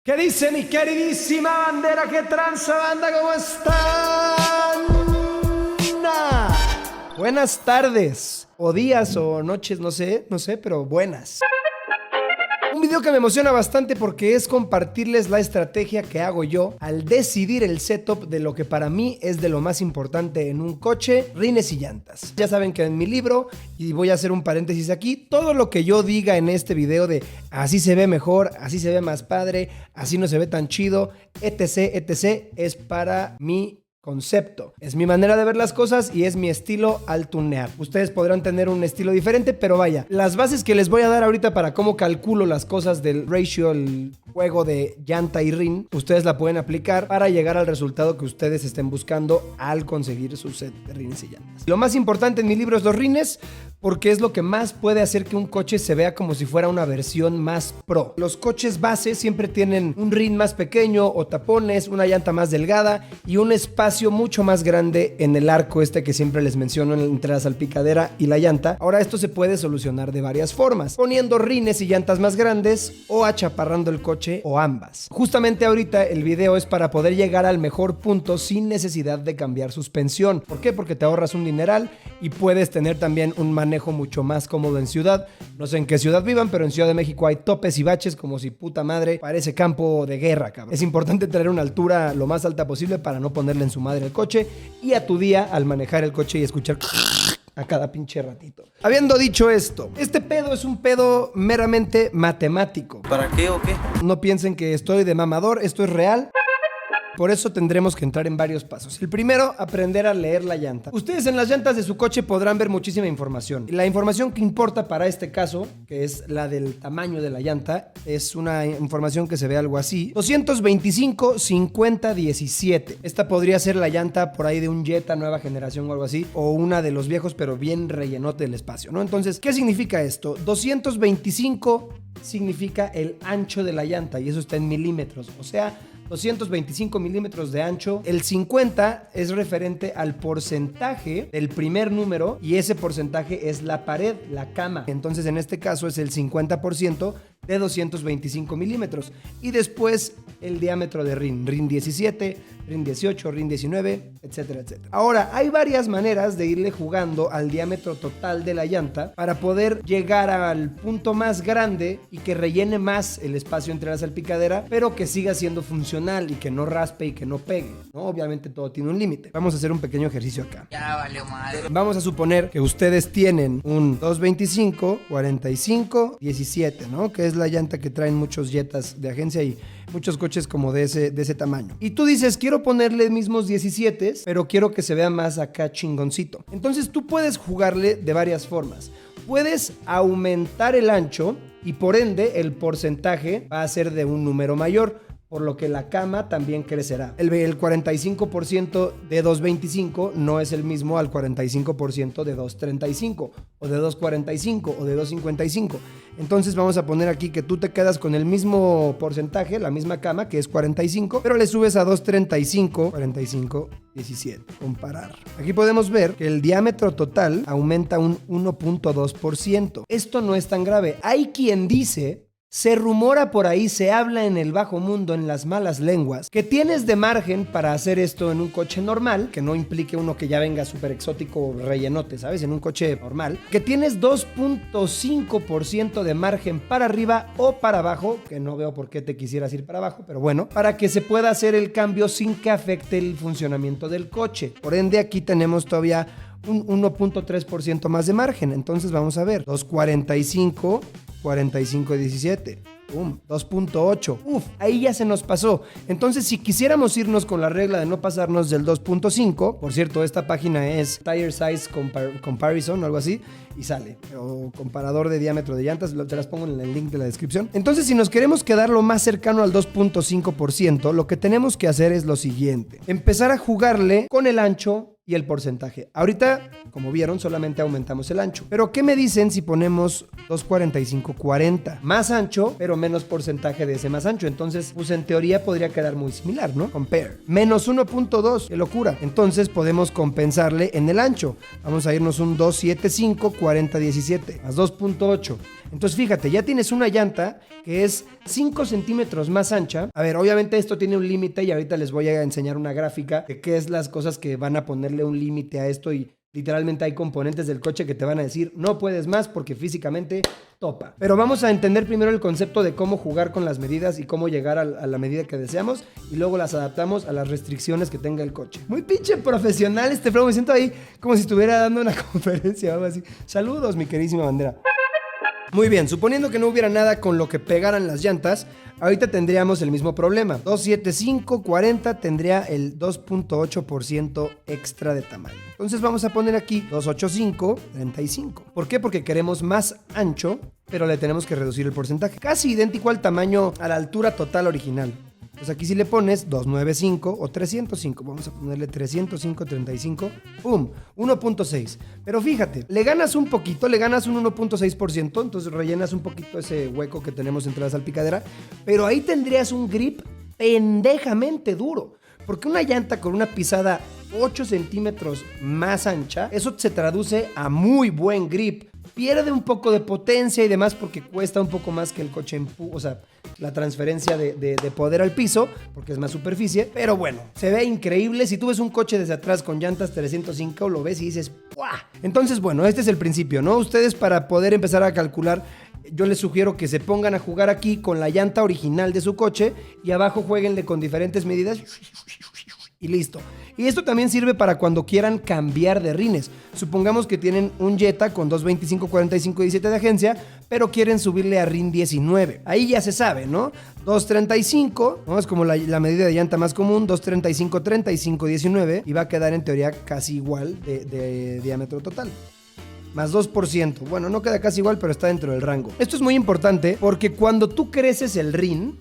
¿Qué dice mi queridísima bandera? ¿Qué tranza, banda? ¿Cómo están? Buenas tardes, o días, o noches, no sé, pero buenas. Un video que me emociona bastante porque es compartirles la estrategia que hago yo al decidir el setup de lo que para mí es de lo más importante en un coche, rines y llantas. Ya saben que en mi libro, y voy a hacer un paréntesis aquí, todo lo que yo diga en este video de así se ve mejor, así se ve más padre, así no se ve tan chido, etc, es para mi concepto. Es mi manera de ver las cosas y es mi estilo al tunear. Ustedes podrán tener un estilo diferente, pero vaya, las bases que les voy a dar ahorita para cómo calculo las cosas del ratio, el juego de llanta y rin, ustedes la pueden aplicar para llegar al resultado que ustedes estén buscando al conseguir su set de rines y llantas. Lo más importante en mi libro es los rines, porque es lo que más puede hacer que un coche se vea como si fuera una versión más pro. Los coches base siempre tienen un rin más pequeño o tapones, una llanta más delgada y un espacio mucho más grande en el arco este que siempre les menciono entre la salpicadera y la llanta. Ahora esto se puede solucionar de varias formas, poniendo rines y llantas más grandes o achaparrando el coche o ambas. Justamente ahorita el video es para poder llegar al mejor punto sin necesidad de cambiar suspensión. ¿Por qué? Porque te ahorras un dineral y puedes tener también un manejo mucho más cómodo en ciudad. No sé en qué ciudad vivan, pero en Ciudad de México hay topes y baches como si puta madre parece campo de guerra, cabrón. Es importante tener una altura lo más alta posible para no ponerle en su madre el coche y a tu día al manejar el coche y escuchar a cada pinche ratito. Habiendo dicho esto, este pedo es un pedo meramente matemático. ¿Para qué o qué? No piensen que estoy de mamador, esto es real. Por eso tendremos que entrar en varios pasos. El primero, aprender a leer la llanta. Ustedes en las llantas de su coche podrán ver muchísima información. La información que importa para este caso, que es la del tamaño de la llanta, es una información que se ve algo así. 225, 50, 17. Esta podría ser la llanta por ahí de un Jetta nueva generación o algo así, o una de los viejos pero bien rellenote del espacio, ¿no? Entonces, ¿qué significa esto? 225 significa el ancho de la llanta y eso está en milímetros, o sea, 225 milímetros de ancho. El 50 es referente al porcentaje del primer número y ese porcentaje es la pared, la cama. Entonces en este caso es el 50% de 225 milímetros. Y después el diámetro de rin 17, rin 18, rin 19, etcétera, etcétera. Ahora, hay varias maneras de irle jugando al diámetro total de la llanta para poder llegar al punto más grande y que rellene más el espacio entre la salpicadera, pero que siga siendo funcional y que no raspe y que no pegue, ¿no? Obviamente todo tiene un límite. Vamos a hacer un pequeño ejercicio acá. Ya valió madre. Vamos a suponer que ustedes tienen un 225, 45, 17, ¿no? Que es la llanta que traen muchos Jettas de agencia y muchos coches como de ese tamaño. Y tú dices, quiero ponerle mismos 17, pero quiero que se vea más acá chingoncito. Entonces tú puedes jugarle de varias formas. Puedes aumentar el ancho y por ende el porcentaje va a ser de un número mayor, por lo que la cama también crecerá. El 45% de 225 no es el mismo al 45% de 235 o de 245 o de 255. Entonces vamos a poner aquí que tú te quedas con el mismo porcentaje, la misma cama, que es 45, pero le subes a 235, 45, 17. Comparar. Aquí podemos ver que el diámetro total aumenta un 1.2%. Esto no es tan grave. Hay quien dice... Se rumora por ahí, se habla en el bajo mundo, en las malas lenguas, que tienes de margen para hacer esto en un coche normal, que no implique uno que ya venga súper exótico rellenote, ¿sabes? En un coche normal, que tienes 2.5% de margen para arriba o para abajo, que no veo por qué te quisieras ir para abajo, pero bueno, para que se pueda hacer el cambio sin que afecte el funcionamiento del coche. Por ende, aquí tenemos todavía un 1.3% más de margen. Entonces vamos a ver, 245, 45, 17. 2.8. Ahí ya se nos pasó. Entonces, si quisiéramos irnos con la regla de no pasarnos del 2.5, por cierto, esta página es Tire Size Comparison o algo así, y sale. O comparador de diámetro de llantas, te las pongo en el link de la descripción. Entonces, si nos queremos quedar lo más cercano al 2.5%, lo que tenemos que hacer es lo siguiente. Empezar a jugarle con el ancho y el porcentaje. Ahorita, como vieron, solamente aumentamos el ancho. Pero, ¿qué me dicen si ponemos 245, 40? Más ancho, pero menos porcentaje de ese más ancho. Entonces, pues en teoría podría quedar muy similar, ¿no? Compare. Menos 1.2. ¡Qué locura! Entonces, podemos compensarle en el ancho. Vamos a irnos un 275, 40, 17. Más 2.8. Entonces fíjate, ya tienes una llanta que es 5 centímetros más ancha. A ver, obviamente esto tiene un límite y ahorita les voy a enseñar una gráfica de qué es las cosas que van a ponerle un límite a esto y literalmente hay componentes del coche que te van a decir no puedes más porque físicamente topa. Pero vamos a entender primero el concepto de cómo jugar con las medidas y cómo llegar a la medida que deseamos y luego las adaptamos a las restricciones que tenga el coche. Muy pinche profesional este flow, me siento ahí como si estuviera dando una conferencia o algo así. Saludos, mi queridísima bandera. Muy bien, suponiendo que no hubiera nada con lo que pegaran las llantas, ahorita tendríamos el mismo problema. 275, 40 tendría el 2.8% extra de tamaño. Entonces vamos a poner aquí 285, 35. ¿Por qué? Porque queremos más ancho, pero le tenemos que reducir el porcentaje. Casi idéntico al tamaño, a la altura total original. Pues aquí si le pones 295 o 305, vamos a ponerle 305, 35, ¡pum! 1.6. Pero fíjate, le ganas un poquito, le ganas un 1.6%, entonces rellenas un poquito ese hueco que tenemos entre la salpicadera, pero ahí tendrías un grip pendejamente duro. Porque una llanta con una pisada 8 centímetros más ancha, eso se traduce a muy buen grip. Pierde un poco de potencia y demás porque cuesta un poco más que el coche o sea, la transferencia de poder al piso, porque es más superficie. Pero bueno, se ve increíble. Si tú ves un coche desde atrás con llantas 305, lo ves y dices ¡buah! Entonces, bueno, este es el principio, ¿no? Ustedes para poder empezar a calcular, yo les sugiero que se pongan a jugar aquí con la llanta original de su coche y abajo jueguenle con diferentes medidas y listo. Y esto también sirve para cuando quieran cambiar de rines. Supongamos que tienen un Jetta con 225, 45, 17 de agencia, pero quieren subirle a RIN 19. Ahí ya se sabe, ¿no? 235, ¿no? Es como la medida de llanta más común, 235, 35, 19, y va a quedar en teoría casi igual de diámetro total. Más 2%. Bueno, no queda casi igual, pero está dentro del rango. Esto es muy importante porque cuando tú creces el RIN,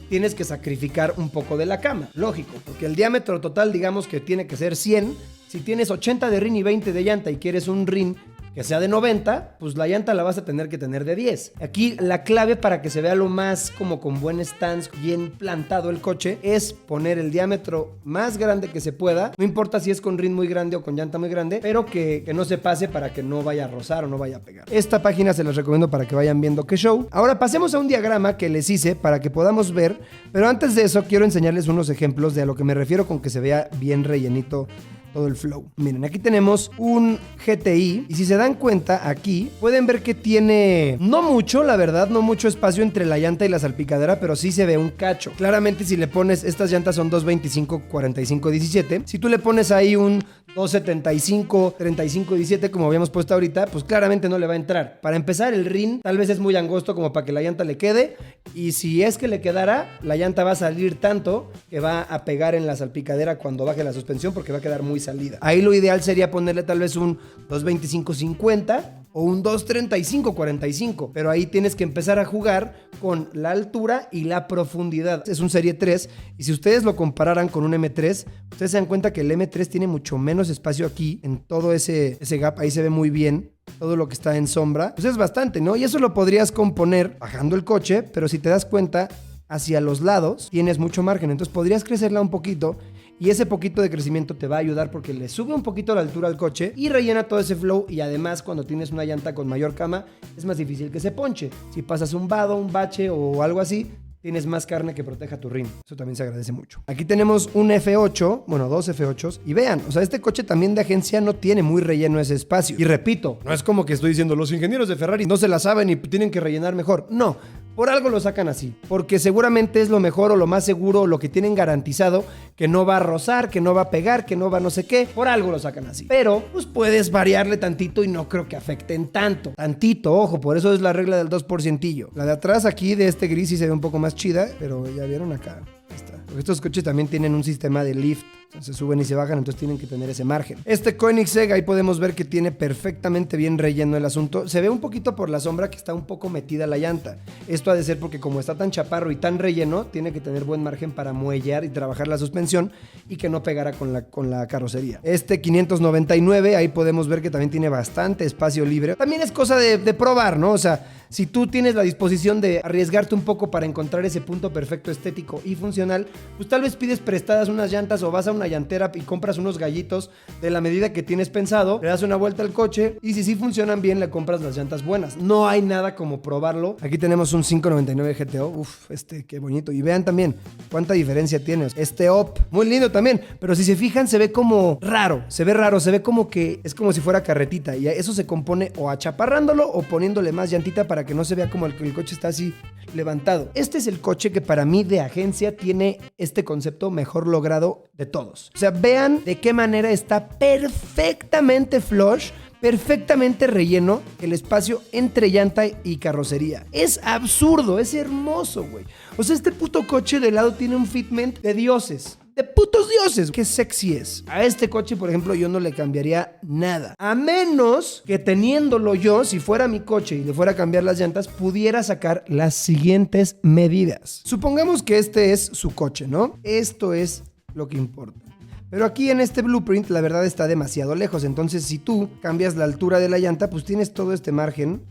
tienes que sacrificar un poco de la cama. Lógico, porque el diámetro total, digamos que tiene que ser 100. Si tienes 80 de RIN y 20 de llanta y quieres un RIN que sea de 90, pues la llanta la vas a tener que tener de 10. Aquí la clave para que se vea lo más como con buen stance, bien plantado el coche, es poner el diámetro más grande que se pueda. No importa si es con RIN muy grande o con llanta muy grande, pero que no se pase para que no vaya a rozar o no vaya a pegar. Esta página se las recomiendo para que vayan viendo qué show. Ahora pasemos a un diagrama que les hice para que podamos ver, pero antes de eso quiero enseñarles unos ejemplos de a lo que me refiero con que se vea bien rellenito todo el flow. Miren, aquí tenemos un GTI y si se dan cuenta aquí pueden ver que tiene no mucho, la verdad, no mucho espacio entre la llanta y la salpicadera, pero sí se ve un cacho. Claramente si le pones, estas llantas son 225, 45, 17. Si tú le pones ahí un 275, 35, 17 como habíamos puesto ahorita, pues claramente no le va a entrar. Para empezar, el RIN tal vez es muy angosto como para que la llanta le quede, y si es que le quedara, la llanta va a salir tanto que va a pegar en la salpicadera cuando baje la suspensión porque va a quedar muy salida. Ahí lo ideal sería ponerle tal vez un 225-50 o un 235-45, pero ahí tienes que empezar a jugar con la altura y la profundidad. Es un Serie 3 y si ustedes lo compararan con un M3, ustedes se dan cuenta que el M3 tiene mucho menos espacio aquí en todo ese gap. Ahí se ve muy bien todo lo que está en sombra. Pues es bastante, ¿no? Y eso lo podrías componer bajando el coche, pero si te das cuenta, hacia los lados tienes mucho margen, entonces podrías crecerla un poquito. Y ese poquito de crecimiento te va a ayudar porque le sube un poquito la altura al coche y rellena todo ese flow. Y además, cuando tienes una llanta con mayor cama, es más difícil que se ponche. Si pasas un vado, un bache o algo así, tienes más carne que proteja tu RIN. Eso también se agradece mucho. Aquí tenemos un F8, bueno, dos F8s. Y vean, o sea, este coche también de agencia no tiene muy relleno ese espacio. Y repito, no es como que estoy diciendo, los ingenieros de Ferrari no se la saben y tienen que rellenar mejor. No. Por algo lo sacan así, porque seguramente es lo mejor o lo más seguro, lo que tienen garantizado, que no va a rozar, que no va a pegar, que no va no sé qué. Por algo lo sacan así. Pero, pues puedes variarle tantito y no creo que afecten tanto. Tantito, ojo, por eso es la regla del 2%. La de atrás aquí de este gris sí se ve un poco más chida, pero ya vieron acá. Ahí está. Porque estos coches también tienen un sistema de lift. Se suben y se bajan, entonces tienen que tener ese margen. Este Koenigsegg, ahí podemos ver que tiene perfectamente bien relleno el asunto. Se ve un poquito por la sombra que está un poco metida la llanta. Esto ha de ser porque como está tan chaparro y tan relleno, tiene que tener buen margen para muellear y trabajar la suspensión y que no pegara con la carrocería. Este 599, ahí podemos ver que también tiene bastante espacio libre. También es cosa de probar, ¿no? O sea, si tú tienes la disposición de arriesgarte un poco para encontrar ese punto perfecto estético y funcional, pues tal vez pides prestadas unas llantas o vas a una una llantera y compras unos gallitos de la medida que tienes pensado, le das una vuelta al coche y si sí funcionan bien, le compras las llantas buenas. No hay nada como probarlo. Aquí tenemos un 599 GTO. Uf, qué bonito. Y vean también cuánta diferencia tiene. Este Up, muy lindo también, pero si se fijan, se ve como raro, se ve como que es como si fuera carretita y eso se compone o achaparrándolo o poniéndole más llantita para que no se vea como el coche está así levantado. Este es el coche que para mí de agencia tiene este concepto mejor logrado de todos. O sea, vean de qué manera está perfectamente flush, perfectamente relleno el espacio entre llanta y carrocería. Es absurdo, es hermoso, güey. O sea, este puto coche de lado tiene un fitment de dioses. De putos dioses. Qué sexy es. A este coche, por ejemplo, yo no le cambiaría nada. A menos que teniéndolo yo, si fuera mi coche y le fuera a cambiar las llantas, pudiera sacar las siguientes medidas. Supongamos que este es su coche, ¿no? Esto es lo que importa. Pero aquí en este blueprint la verdad está demasiado lejos. Entonces si tú cambias la altura de la llanta, pues tienes todo este margen.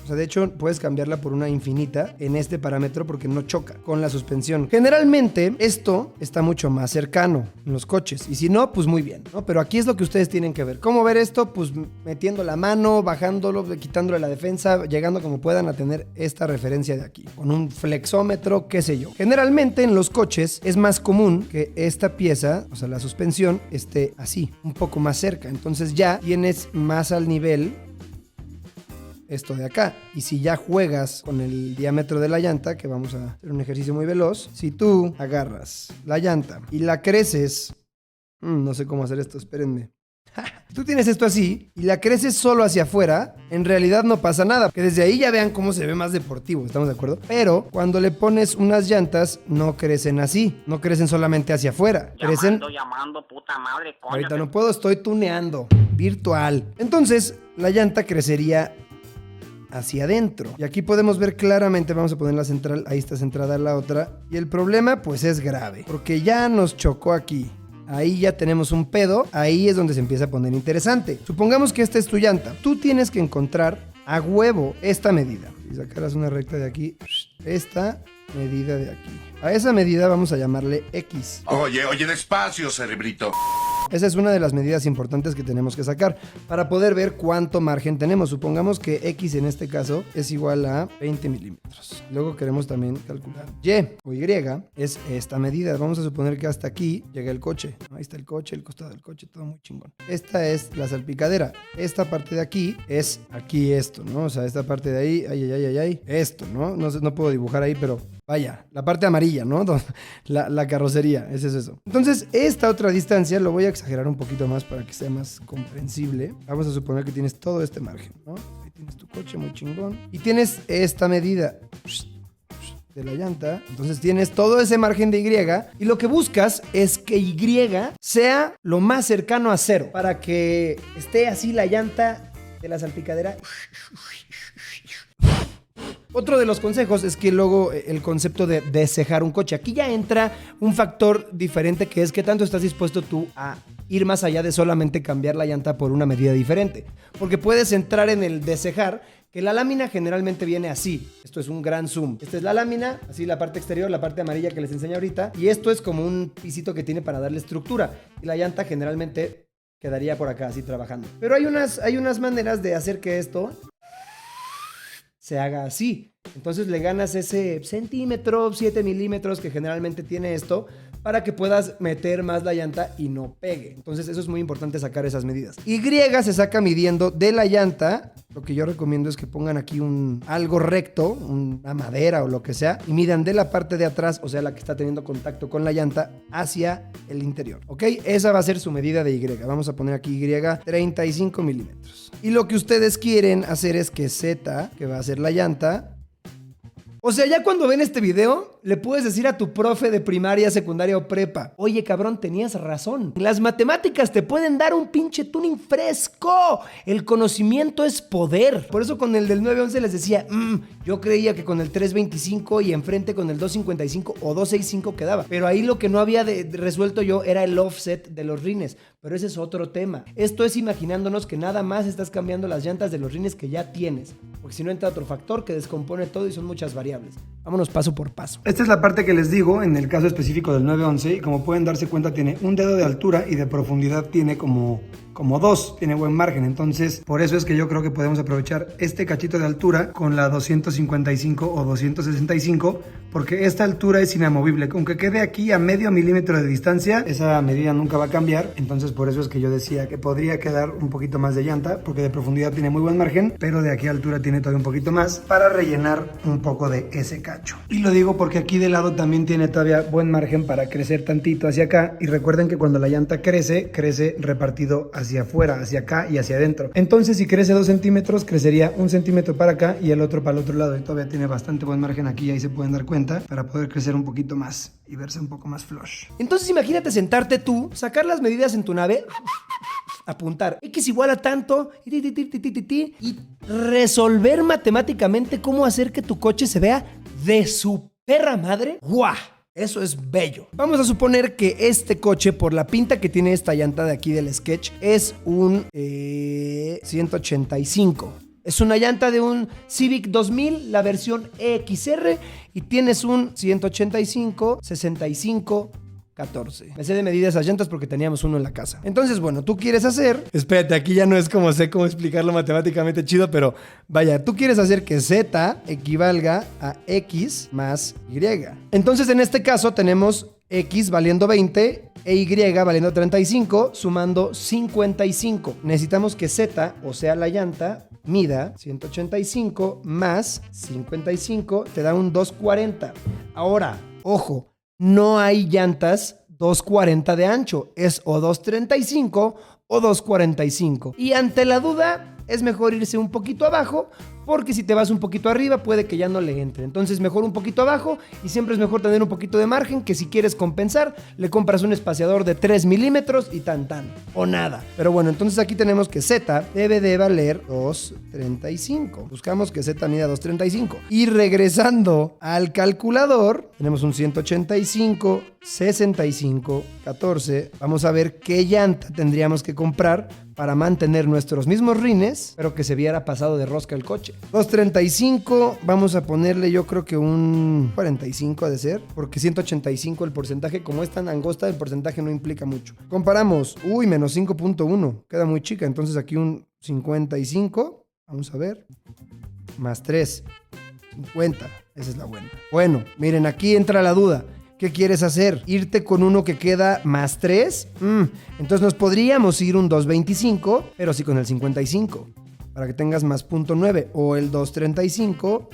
O sea, de hecho, puedes cambiarla por una infinita en este parámetro porque no choca con la suspensión. Generalmente, esto está mucho más cercano en los coches. Y si no, pues muy bien, ¿no? Pero aquí es lo que ustedes tienen que ver. ¿Cómo ver esto? Pues metiendo la mano, bajándolo, quitándole la defensa, llegando como puedan a tener esta referencia de aquí. Con un flexómetro, qué sé yo. Generalmente en los coches es más común que esta pieza, o sea, la suspensión, esté así, un poco más cerca. Entonces ya tienes más al nivel esto de acá. Y si ya juegas con el diámetro de la llanta, que vamos a hacer un ejercicio muy veloz, si tú agarras la llanta y la creces, no sé cómo hacer esto, espérenme. Tú tienes esto así y la creces solo hacia afuera, en realidad no pasa nada, que desde ahí ya vean cómo se ve más deportivo, ¿estamos de acuerdo? Pero cuando le pones unas llantas, no crecen así, no crecen solamente hacia afuera, crecen... Llamando, puta madre, coño. Ahorita no puedo, estoy tuneando, virtual. Entonces, la llanta crecería hacia adentro. Y aquí podemos ver claramente, vamos a poner la central, ahí está centrada la otra. Y el problema pues es grave, porque ya nos chocó aquí. Ahí ya tenemos un pedo, ahí es donde se empieza a poner interesante. Supongamos que esta es tu llanta. Tú tienes que encontrar a huevo esta medida. Y sacarás una recta de aquí, esta medida de aquí. A esa medida vamos a llamarle X. Oye, despacio, cerebrito. Esa es una de las medidas importantes que tenemos que sacar para poder ver cuánto margen tenemos. Supongamos que X en este caso es igual a 20 milímetros. Luego queremos también calcular Y o Y es esta medida. Vamos a suponer que hasta aquí llega el coche. Ahí está el coche, el costado del coche, todo muy chingón. Esta es la salpicadera. Esta parte de aquí es aquí esto, ¿no? O sea, esta parte de ahí, esto, ¿no? No puedo dibujar ahí, pero... Vaya, la parte amarilla, ¿no? La carrocería, ese es eso. Entonces, esta otra distancia lo voy a exagerar un poquito más para que sea más comprensible. Vamos a suponer que tienes todo este margen, ¿no? Ahí tienes tu coche muy chingón. Y tienes esta medida de la llanta. Entonces tienes todo ese margen de Y y lo que buscas es que Y sea lo más cercano a cero para que esté así la llanta de la salpicadera. Otro de los consejos es que luego el concepto de descejar un coche. Aquí ya entra un factor diferente que es qué tanto estás dispuesto tú a ir más allá de solamente cambiar la llanta por una medida diferente. Porque puedes entrar en el descejar, que la lámina generalmente viene así. Esto es un gran zoom. Esta es la lámina, así la parte exterior, la parte amarilla que les enseño ahorita. Y esto es como un pisito que tiene para darle estructura. Y la llanta generalmente quedaría por acá así trabajando. Pero hay unas maneras de hacer que esto se haga así. Entonces le ganas ese centímetro, 7 milímetros que generalmente tiene esto para que puedas meter más la llanta y no pegue. Entonces eso es muy importante sacar esas medidas. Y se saca midiendo de la llanta. Lo que yo recomiendo es que pongan aquí algo recto, una madera o lo que sea, y midan de la parte de atrás, o sea, la que está teniendo contacto con la llanta, hacia el interior. ¿Ok? Esa va a ser su medida de Y. Vamos a poner aquí Y 35 milímetros. Y lo que ustedes quieren hacer es que Z, que va a ser la llanta... O sea, ya cuando ven este video, le puedes decir a tu profe de primaria, secundaria o prepa: oye, cabrón, tenías razón. Las matemáticas te pueden dar un pinche tuning fresco. El conocimiento es poder. Por eso con el del 911 les decía, yo creía que con el 325 y enfrente con el 255 o 265 quedaba. Pero ahí lo que no había resuelto yo era el offset de los rines. Pero ese es otro tema. Esto es imaginándonos que nada más estás cambiando las llantas de los rines que ya tienes. Porque si no entra otro factor que descompone todo y son muchas variables. Vámonos paso por paso. Esta es la parte que les digo en el caso específico del 911 y como pueden darse cuenta tiene un dedo de altura y de profundidad tiene como 2, tiene buen margen. Entonces por eso es que yo creo que podemos aprovechar este cachito de altura con la 255 o 265 porque esta altura es inamovible. Aunque quede aquí a medio milímetro de distancia, esa medida nunca va a cambiar. Entonces por eso es que yo decía que podría quedar un poquito más de llanta porque de profundidad tiene muy buen margen, pero de aquí a altura tiene todavía un poquito más para rellenar un poco de ese cacho. Y lo digo porque aquí de lado también tiene todavía buen margen para crecer tantito hacia acá. Y recuerden que cuando la llanta crece repartido hacia afuera, hacia acá y hacia adentro. Entonces si crece 2 centímetros, crecería 1 centímetro para acá y el otro para el otro lado. Y todavía tiene bastante buen margen aquí, ahí se pueden dar cuenta, para poder crecer un poquito más y verse un poco más flush. Entonces imagínate sentarte tú, sacar las medidas en tu nave, apuntar X igual a tanto y resolver matemáticamente cómo hacer que tu coche se vea de su perra madre. ¡Guau! Eso es bello. Vamos a suponer que este coche, por la pinta que tiene esta llanta de aquí del sketch, es un 185. Es una llanta de un Civic 2000, la versión XR, y tienes un 185, 65, 14. Me sé de medir esas llantas porque teníamos uno en la casa. Entonces, bueno, tú quieres hacer... Espérate, aquí ya no es como sé cómo explicarlo matemáticamente chido, pero vaya, tú quieres hacer que Z equivalga a X más Y. Entonces, en este caso tenemos X valiendo 20 e Y valiendo 35, sumando 55. Necesitamos que Z, o sea la llanta, mida 185 más 55, te da un 240. Ahora, ojo, no hay llantas 240 de ancho, es o 235 o 245. Y ante la duda, es mejor irse un poquito abajo, porque si te vas un poquito arriba puede que ya no le entre. Entonces mejor un poquito abajo, y siempre es mejor tener un poquito de margen, que si quieres compensar, le compras un espaciador de 3 milímetros y tan, o nada. Pero bueno, entonces aquí tenemos que Z debe de valer 235. Buscamos que Z mida 235. Y regresando al calculador, tenemos un 185, 65, 14. Vamos a ver qué llanta tendríamos que comprar para mantener nuestros mismos rines, pero que se viera pasado de rosca el coche. 235, vamos a ponerle yo creo que un 45 ha de ser, porque 185 el porcentaje, como es tan angosta, el porcentaje no implica mucho. Comparamos, menos 5.1, queda muy chica, entonces aquí un 55, vamos a ver, más 3, 50, esa es la buena. Bueno, miren, aquí entra la duda. ¿Qué quieres hacer? ¿Irte con uno que queda más 3? Entonces nos podríamos ir un 225, pero sí con el 55, para que tengas más 0.9, o el 235,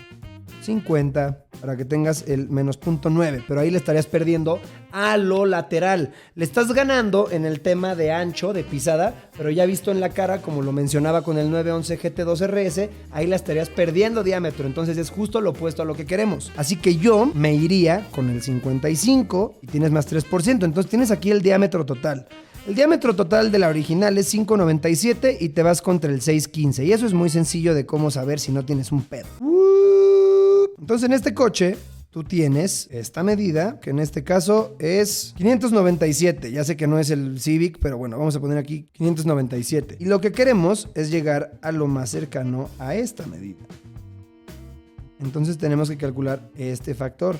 50, para que tengas el menos 0.9, pero ahí le estarías perdiendo a lo lateral. Le estás ganando en el tema de ancho, de pisada, pero ya visto en la cara, como lo mencionaba con el 911 GT2 RS, ahí la estarías perdiendo diámetro, entonces es justo lo opuesto a lo que queremos. Así que yo me iría con el 55 y tienes más 3%, entonces tienes aquí el diámetro total. El diámetro total de la original es 5.97 y te vas contra el 6.15, y eso es muy sencillo de cómo saber si no tienes un pedo. Entonces en este coche tú tienes esta medida, que en este caso es 597. Ya sé que no es el Civic, pero bueno, vamos a poner aquí 597. Y lo que queremos es llegar a lo más cercano a esta medida. Entonces tenemos que calcular este factor.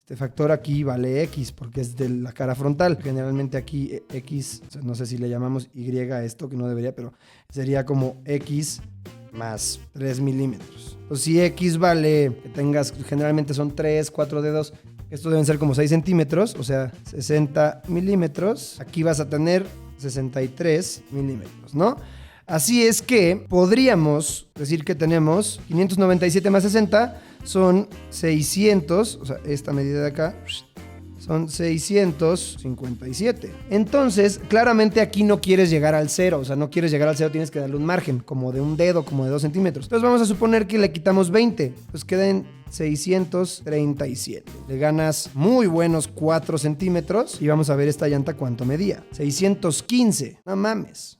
Este factor aquí vale X porque es de la cara frontal. Generalmente aquí X, no sé si le llamamos Y a esto, que no debería, pero sería como X más 3 milímetros. Entonces si X vale, que tengas, generalmente son 3, 4 dedos, estos deben ser como 6 centímetros, o sea, 60 milímetros. Aquí vas a tener 63 milímetros, ¿no? Así es que podríamos decir que tenemos 597 más 60 son 600, o sea, esta medida de acá son 657. Entonces, claramente aquí no quieres llegar al 0, o sea, no quieres llegar al 0, tienes que darle un margen, como de un dedo, como de 2 centímetros. Entonces vamos a suponer que le quitamos 20, pues quedan 637. Le ganas muy buenos 4 centímetros y vamos a ver esta llanta cuánto medía. 615, no mames.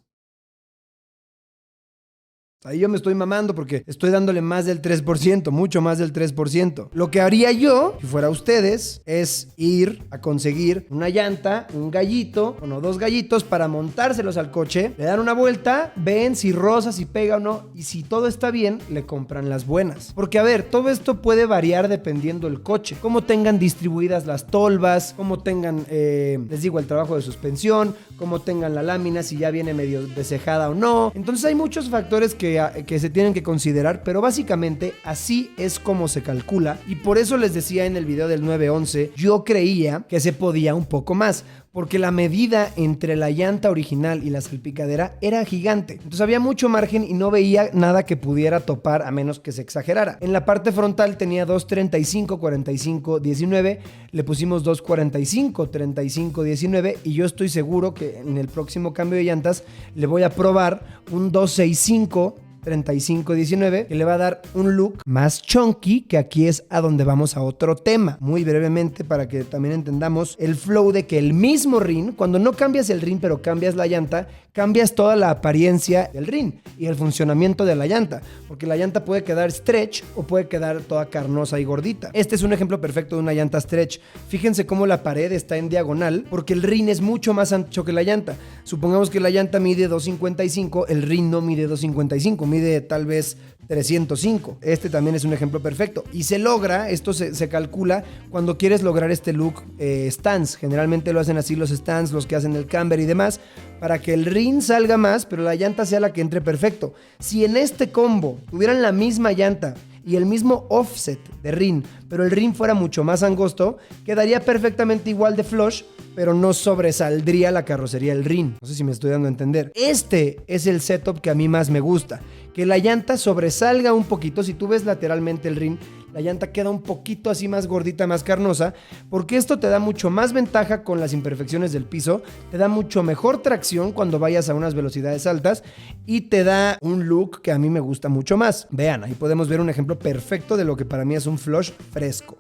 Ahí yo me estoy mamando porque estoy dándole más del 3%, mucho más del 3%. Lo que haría yo, si fuera ustedes, es ir a conseguir una llanta, un gallito, bueno, 2 gallitos para montárselos al coche, le dan una vuelta, ven si roza, si pega o no, y si todo está bien, le compran las buenas. Porque a ver, todo esto puede variar dependiendo del coche, cómo tengan distribuidas las tolvas, cómo tengan, les digo, el trabajo de suspensión, cómo tengan la lámina, si ya viene medio deshejada o no. Entonces hay muchos factores que se tienen que considerar, pero básicamente así es como se calcula, y por eso les decía en el video del 911, yo creía que se podía un poco más, porque la medida entre la llanta original y la salpicadera era gigante. Entonces había mucho margen y no veía nada que pudiera topar a menos que se exagerara. En la parte frontal tenía 235, 45, 19. Le pusimos 245, 35, 19. Y yo estoy seguro que en el próximo cambio de llantas le voy a probar un 265, 35-19, que le va a dar un look más chunky, que aquí es a donde vamos a otro tema, muy brevemente para que también entendamos el flow de que el mismo rin, cuando no cambias el rin pero cambias la llanta, cambias toda la apariencia del rin y el funcionamiento de la llanta, porque la llanta puede quedar stretch o puede quedar toda carnosa y gordita. Este es un ejemplo perfecto de una llanta stretch. Fíjense cómo la pared está en diagonal, porque el rin es mucho más ancho que la llanta. Supongamos que la llanta mide 2.55, el rin no mide 2.55, mide tal vez 305. Este también es un ejemplo perfecto. Y se logra, esto se calcula cuando quieres lograr este look stance. Generalmente lo hacen así los stance, los que hacen el camber y demás, para que el rin salga más, pero la llanta sea la que entre perfecto. Si en este combo tuvieran la misma llanta y el mismo offset de rin, pero el rin fuera mucho más angosto, quedaría perfectamente igual de flush, pero no sobresaldría la carrocería del rin. No sé si me estoy dando a entender. Este es el setup que a mí más me gusta, que la llanta sobresalga un poquito. Si tú ves lateralmente el rin, la llanta queda un poquito así más gordita, más carnosa, porque esto te da mucho más ventaja con las imperfecciones del piso, te da mucho mejor tracción cuando vayas a unas velocidades altas y te da un look que a mí me gusta mucho más. Vean, ahí podemos ver un ejemplo perfecto de lo que para mí es un flush fresco.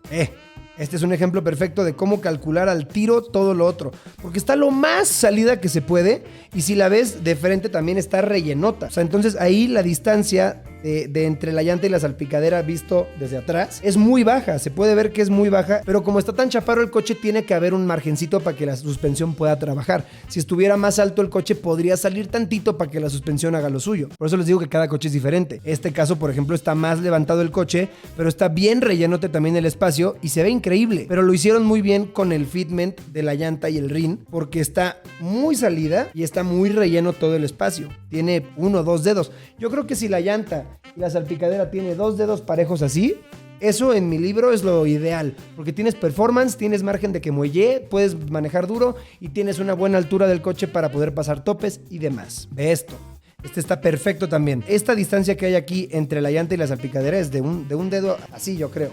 Este es un ejemplo perfecto de cómo calcular al tiro todo lo otro, porque está lo más salida que se puede, y si la ves de frente también está rellenota. O sea, entonces ahí la distancia de entre la llanta y la salpicadera visto desde atrás es muy baja, se puede ver que es muy baja, pero como está tan chaparro el coche, tiene que haber un margencito para que la suspensión pueda trabajar. Si estuviera más alto el coche, podría salir tantito para que la suspensión haga lo suyo. Por eso les digo que cada coche es diferente. Este caso, por ejemplo, está más levantado el coche, pero está bien rellenote también el espacio y se ve increíble, pero lo hicieron muy bien con el fitment de la llanta y el rin, porque está muy salida y está muy relleno todo el espacio. Tiene 1 o 2 dedos. Yo creo que si la llanta y la salpicadera tiene 2 dedos parejos así, eso en mi libro es lo ideal, porque tienes performance, tienes margen de que muelle, puedes manejar duro y tienes una buena altura del coche para poder pasar topes y demás. Ve esto. Este está perfecto también. Esta distancia que hay aquí entre la llanta y la salpicadera es de un dedo así, yo creo.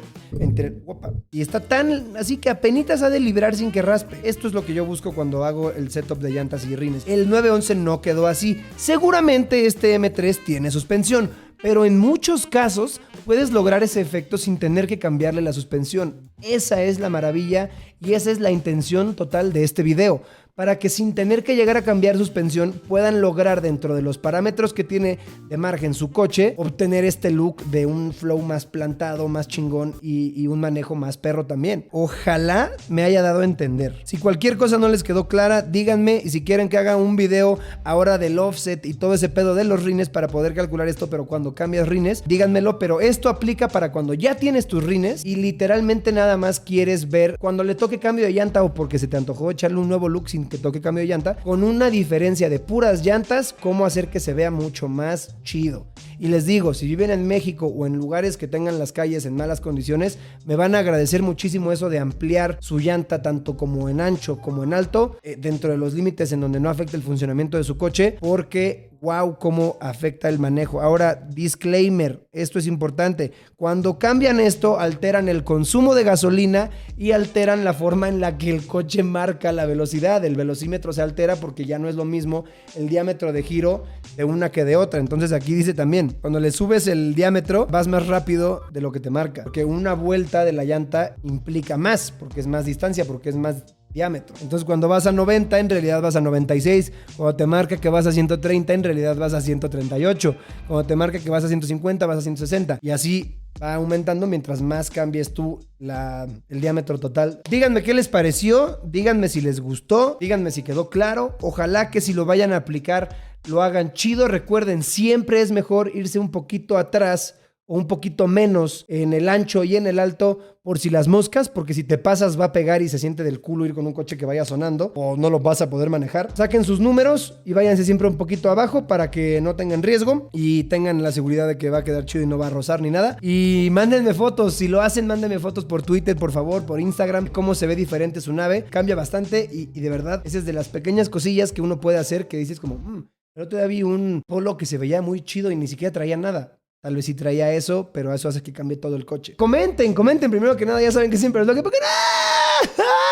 Y está tan así que apenitas ha de librar sin que raspe. Esto es lo que yo busco cuando hago el setup de llantas y rines. El 911 no quedó así. Seguramente este M3 tiene suspensión, pero en muchos casos puedes lograr ese efecto sin tener que cambiarle la suspensión. Esa es la maravilla y esa es la intención total de este video, para que sin tener que llegar a cambiar suspensión puedan lograr, dentro de los parámetros que tiene de margen su coche, obtener este look de un flow más plantado, más chingón y un manejo más perro también. Ojalá me haya dado a entender. Si cualquier cosa no les quedó clara, díganme, y si quieren que haga un video ahora del offset y todo ese pedo de los rines para poder calcular esto, pero cuando cambias rines, díganmelo. Pero esto aplica para cuando ya tienes tus rines y literalmente nada más quieres ver cuando le toque cambio de llanta, o porque se te antojó echarle un nuevo look sin que toque cambio de llanta, con una diferencia de puras llantas, cómo hacer que se vea mucho más chido. Y les digo, si viven en México o en lugares que tengan las calles en malas condiciones, me van a agradecer muchísimo eso de ampliar su llanta tanto como en ancho como en alto, dentro de los límites en donde no afecte el funcionamiento de su coche, porque wow, cómo afecta el manejo. Ahora, disclaimer, esto es importante. Cuando cambian esto, alteran el consumo de gasolina y alteran la forma en la que el coche marca la velocidad. El velocímetro se altera porque ya no es lo mismo el diámetro de giro de una que de otra. Entonces aquí dice también, cuando le subes el diámetro, vas más rápido de lo que te marca, porque una vuelta de la llanta implica más, porque es más distancia, porque es más diámetro. Entonces cuando vas a 90, en realidad vas a 96. Cuando te marca que vas a 130, en realidad vas a 138. Cuando te marca que vas a 150, vas a 160. Y así va aumentando mientras más cambies tú el diámetro total. Díganme qué les pareció, díganme si les gustó, díganme si quedó claro. Ojalá que si lo vayan a aplicar lo hagan chido. Recuerden, siempre es mejor irse un poquito atrás o un poquito menos en el ancho y en el alto por si las moscas, porque si te pasas va a pegar y se siente del culo ir con un coche que vaya sonando o no lo vas a poder manejar. Saquen sus números y váyanse siempre un poquito abajo para que no tengan riesgo y tengan la seguridad de que va a quedar chido y no va a rozar ni nada. Y mándenme fotos, si lo hacen, mándenme fotos por Twitter, por favor, por Instagram, cómo se ve diferente su nave. Cambia bastante y de verdad, esa es de las pequeñas cosillas que uno puede hacer que dices como, el otro día vi un Polo que se veía muy chido y ni siquiera traía nada. Tal vez sí traía eso, pero eso hace que cambie todo el coche. Comenten primero que nada. Ya saben que siempre es lo que... ¿Por qué no?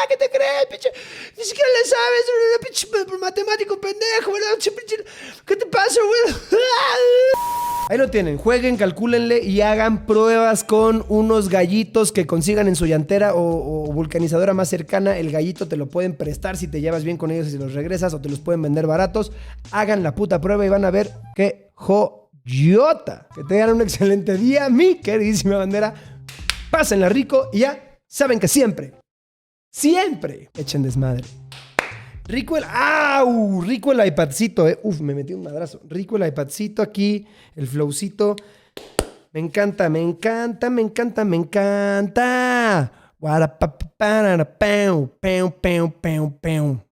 ¿Qué te crees, pinche? Ni siquiera le sabes, pinche matemático pendejo, ¿verdad? ¿Qué te pasa, güey? Ahí lo tienen. Jueguen, calcúlenle y hagan pruebas con unos gallitos que consigan en su llantera o vulcanizadora más cercana. El gallito te lo pueden prestar si te llevas bien con ellos y si los regresas, o te los pueden vender baratos. Hagan la puta prueba y van a ver qué joyota. Que tengan un excelente día, mi queridísima bandera. Pásenla rico y ya saben que siempre echen desmadre. Rico rico el iPadcito, me metí un madrazo. Rico el iPadcito aquí, el flowcito. Me encanta. Guarapapapara, pau.